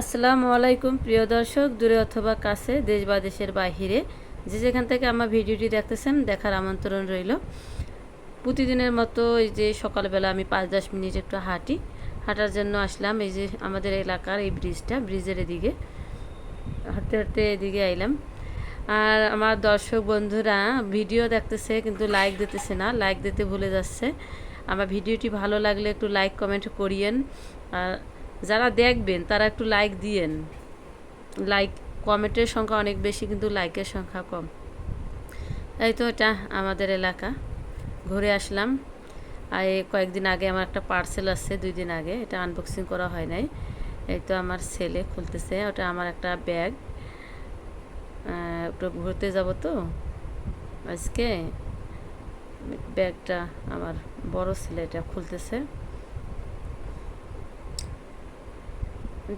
আসসালামু আলাইকুম প্রিয় দর্শক, দূরে অথবা কাছে, দেশ বা দেশের বাহিরে যে যেখান থেকে আমার ভিডিওটি দেখতেছেন দেখার আমন্ত্রণ রইল। প্রতিদিনের মতো এই যে সকালবেলা আমি 5-10 মিনিট একটু হাঁটার জন্য আসলাম। এই যে আমাদের এলাকার এই ব্রিজের এদিকে হাঁটতে হাঁটতে এদিকে আইলাম। আর আমার দর্শক বন্ধুরা ভিডিও দেখতেছে কিন্তু লাইক দিতেছে না, লাইক দিতে ভুলে যাচ্ছে। আমার ভিডিওটি ভালো লাগলে একটু লাইক কমেন্ট করিয়েন। আর যারা দেখবেন তারা একটু লাইক দিয়েন। লাইক কমেন্টের সংখ্যা অনেক বেশি কিন্তু লাইকের সংখ্যা কম। এই তো এটা আমাদের এলাকা, ঘুরে আসলাম। আর এই কয়েকদিন আগে আমার একটা পার্সেল আসছে, 2 দিন আগে, এটা আনবক্সিং করা হয় নাই। এই তো আমার ছেলে খুলতেছে, ওটা আমার একটা ব্যাগ। একটু ঘুরতে যাব তো আজকে, ব্যাগটা আমার বড় ছেলে এটা খুলতেছে।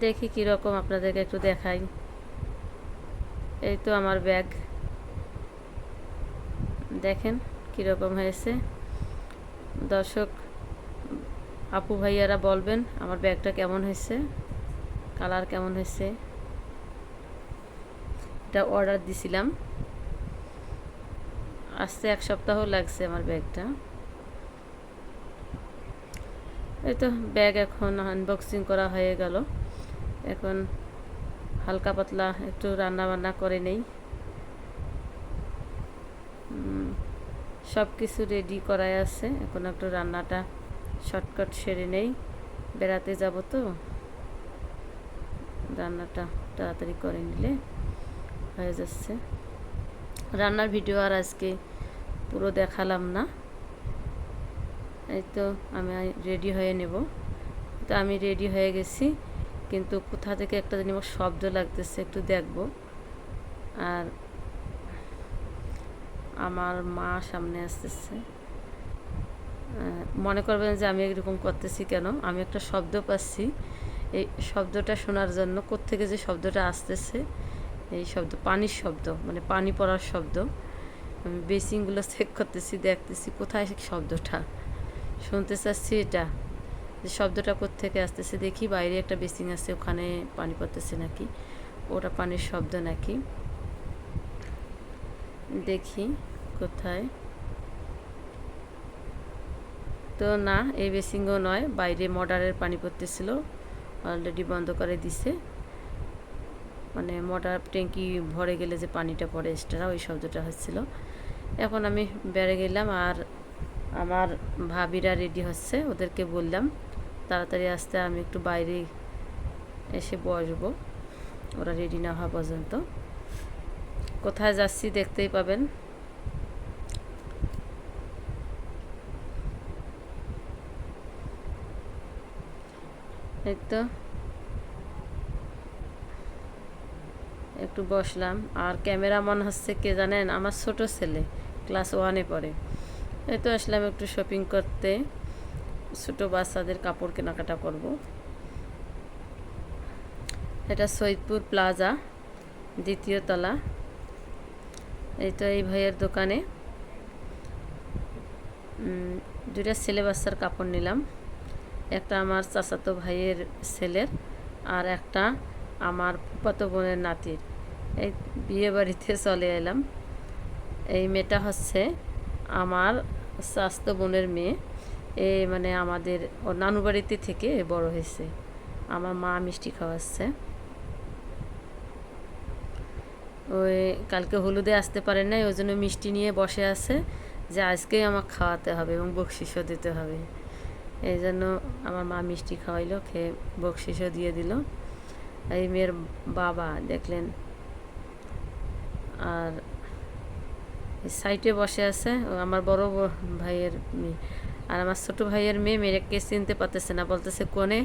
দেখি কীরকম, আপনাদেরকে একটু দেখাই। এই তো আমার ব্যাগ, দেখেন কীরকম হয়েছে। দর্শক আপু ভাইয়ারা বলবেন আমার ব্যাগটা কেমন হয়েছে, কালার কেমন হয়েছে। এটা অর্ডার দিছিলাম, আসতে 1 সপ্তাহ লাগছে আমার ব্যাগটা। এই তো ব্যাগ এখন আনবক্সিং করা হয়ে গেল। এখন হালকা পাতলা একটু রান্না বান্না করে নেই। সব কিছু রেডি করাই আছে, এখন একটু রান্নাটা শর্টকাট সেরে নেই। বেড়াতে যাব তো, রান্নাটা তাড়াতাড়ি করে নিলে হয়ে যাচ্ছে। রান্নার ভিডিও আর আজকে পুরো দেখালাম না। এই তো আমি রেডি হয়ে নেব। তো আমি রেডি হয়ে গেছি, কিন্তু কোথা থেকে একটা জিনিস শব্দ লাগতেছে, একটু দেখব। আর আমার মা সামনে আসতেছে, মনে করবেন যে আমি এরকম করতেছি কেন। আমি একটা শব্দ পাচ্ছি, এই শব্দটা শোনার জন্য কোত্থেকে যে শব্দটা আসতেছে, এই শব্দ পানির শব্দ, মানে পানি পড়ার শব্দ। আমি বেসিনগুলো চেক করতেছি, দেখতেছি কোথায় শব্দটা শুনতে চাচ্ছি। এটা যে শব্দটা কোত্থেকে আসতেছে, দেখি বাইরে একটা বেসিন আছে, ওখানে পানি পড়তেছে নাকি, ওটা পানির শব্দ নাকি, দেখি কোথায়। তো না, এই বেসিনও নয়, বাইরে মোটরের পানি পড়তেছিল, অলরেডি বন্ধ করে দিছে। মানে মোটর ট্যাঙ্কি ভরে গেলে যে পানিটা পড়ে এক্সট্রা, ওই শব্দটা হচ্ছিল। এখন আমি বেড়ে গেলাম, আর আমার ভাবিরা রেডি হচ্ছে, ওদেরকে বললাম তাড়াতাড়ি আসতে, আমি একটু বাইরে এসে বসবো ওরা রেডি না হওয়া পর্যন্ত। কোথায় যাচ্ছি দেখতেই পাবেন। এই তো একটু বসলাম। আর ক্যামেরাম্যান হচ্ছে কে জানেন, আমার ছোট ছেলে, ক্লাস 1-এ পড়ে। এই তো আসলাম একটু শপিং করতে, ছোটো বাচ্চাদের কাপড় কেনাকাটা করব। এটা সৈয়দপুর প্লাজা, 2য় তলা। এই তো এই ভাইয়ের দোকানে 2টা ছেলে বাচ্চার কাপড় নিলাম, একটা আমার চাচাতো ভাইয়ের ছেলের, আর একটা আমার ফুফাতো বোনের নাতির। এই বিয়ে বাড়িতে চলে এলাম। এই মেয়েটা হচ্ছে আমার চাচাতো বোনের মেয়ে। মানে আমাদের ওর নানু বাড়িতে থেকে বড় হয়েছে। আমার মা মিষ্টি খাওয়াচ্ছে। ওই কালকে হলুদে আসতে পারেন নাই, ওই জন্য মিষ্টি নিয়ে বসে আছে যে আজকেই আমাকে খাওয়াতে হবে এবং বকশিসও দিতে হবে। এই জন্য আমার মা মিষ্টি খাওয়াইলো, খেয়ে বকশিসও দিয়ে দিল। এই মেয়ের বাবা দেখলেন, আর সাইডে বসে আছে আমার বড় ভাইয়ের মেয়ে। আর আমার ছোটো ভাইয়ের মেয়ে মেয়েকে চিনতে পারতেছে না, বলতেছে কোনে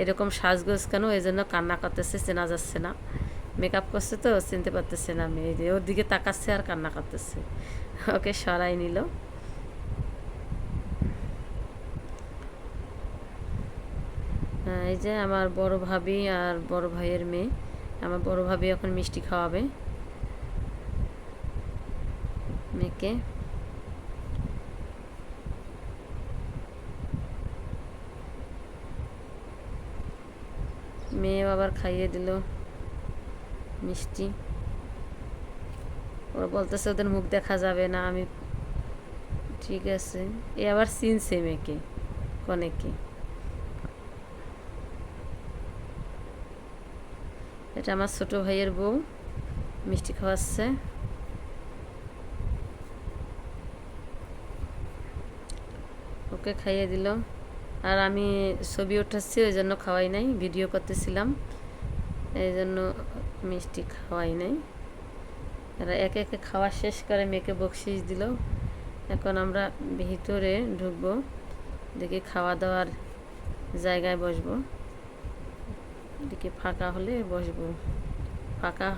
এরকম সাজগোজ কেন, এই জন্য কান্না করতেছে, চেনা যাচ্ছে না। মেকআপ করছে তো চিনতে পারতেছে না, মেয়ে ওর দিকে তাকাচ্ছে আর কান্না করতেছে। ওকে সরাই নিল। এই যে আমার বড় ভাবি আর বড় ভাইয়ের মেয়ে। আমার বড় ভাবি এখন মিষ্টি খাওয়াবে মেয়েকে। মেয়েও আবার খাইয়ে দিল মিষ্টি। ওরা বলতেছে ওদের মুখ দেখা যাবে না, আমি ঠিক আছে। এ আবার চিনছে মেয়েকে, কনেকে। এটা আমার ছোট ভাইয়ের বউ, মিষ্টি খাওয়াচ্ছে। ওকে খাইয়ে দিল। আর আমি ছবি উঠাচ্ছি, ওই জন্য খাওয়াই নাই, ভিডিও করতেছিলাম, এই জন্য মিষ্টি খাওয়াই নাই। এরা একে একে খাওয়া শেষ করে মেয়েকে বকশিস দিল। এখন আমরা ভিতরে ঢুকবো, দেখি খাওয়া দাওয়ার জায়গায় বসবো, দেখি ফাঁকা হলে বসবো। ফাঁকা